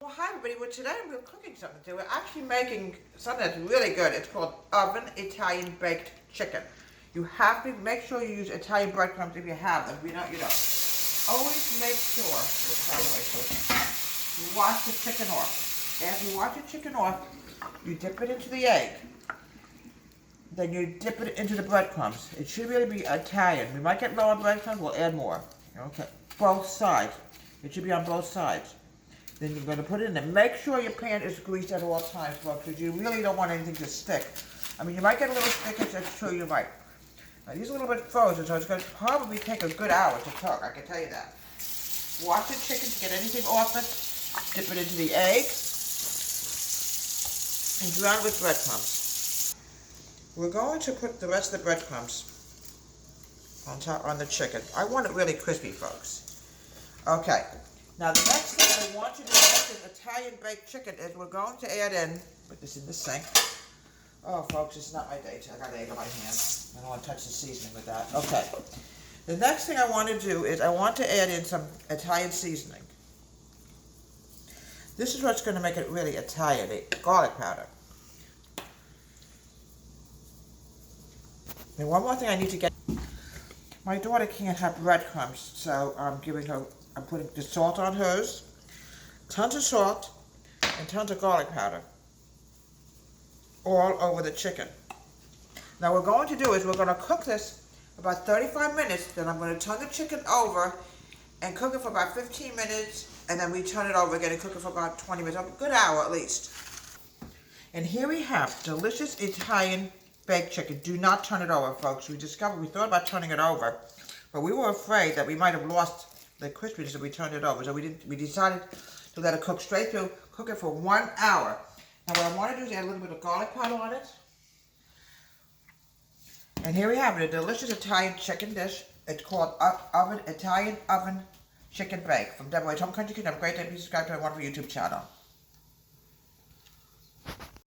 Well, hi everybody. Well, today we're cooking something. We're actually making something that's really good. It's called oven Italian baked chicken. You have to make sure you use Italian breadcrumbs if you have them. If you don't, you don't. Always make sure, you wash the chicken off. After you wash the chicken off, you dip it into the egg. Then you dip it into the breadcrumbs. It should really be Italian. We might get lower breadcrumbs, we'll add more. Okay, both sides. It should be on both sides. Then you're going to put it in there. Make sure your pan is greased at all times, folks, because you really don't want anything to stick. I mean, you might get a little sticky, that's true, you might. Now, these are a little bit frozen, so it's going to probably take a good hour to cook, I can tell you that. Wash the chicken to get anything off it. Dip it into the egg. And drown it with breadcrumbs. We're going to put the rest of the breadcrumbs on top on the chicken. I want it really crispy, folks. Okay. Now the next thing I want you to do with this Italian baked chicken is we're going to add in, put this in the sink. Oh folks, it's not my day. I got egg on my hands. I don't want to touch the seasoning with that. Okay. The next thing I want to do is I want to add in some Italian seasoning. This is what's going to make it really Italian, garlic powder. And one more thing I need to get. My daughter can't have breadcrumbs, so I'm putting the salt on hers, tons of salt, and tons of garlic powder, all over the chicken. Now what we're going to do is we're going to cook this about 35 minutes, then I'm going to turn the chicken over and cook it for about 15 minutes, and then we turn it over again and cook it for about 20 minutes, a good hour at least. And here we have delicious Italian baked chicken. Do not turn it over, folks. We thought about turning it over, but we were afraid that we might have lost the crispiness if we turned it over. So we decided to let it cook straight through, cook it for 1 hour. Now what I want to do is add a little bit of garlic powder on it. And here we have it, a delicious Italian chicken dish. It's called Italian Oven Chicken Bake from Deborah's Home Country Kitchen. Have a great day. Please subscribe to my wonderful YouTube channel.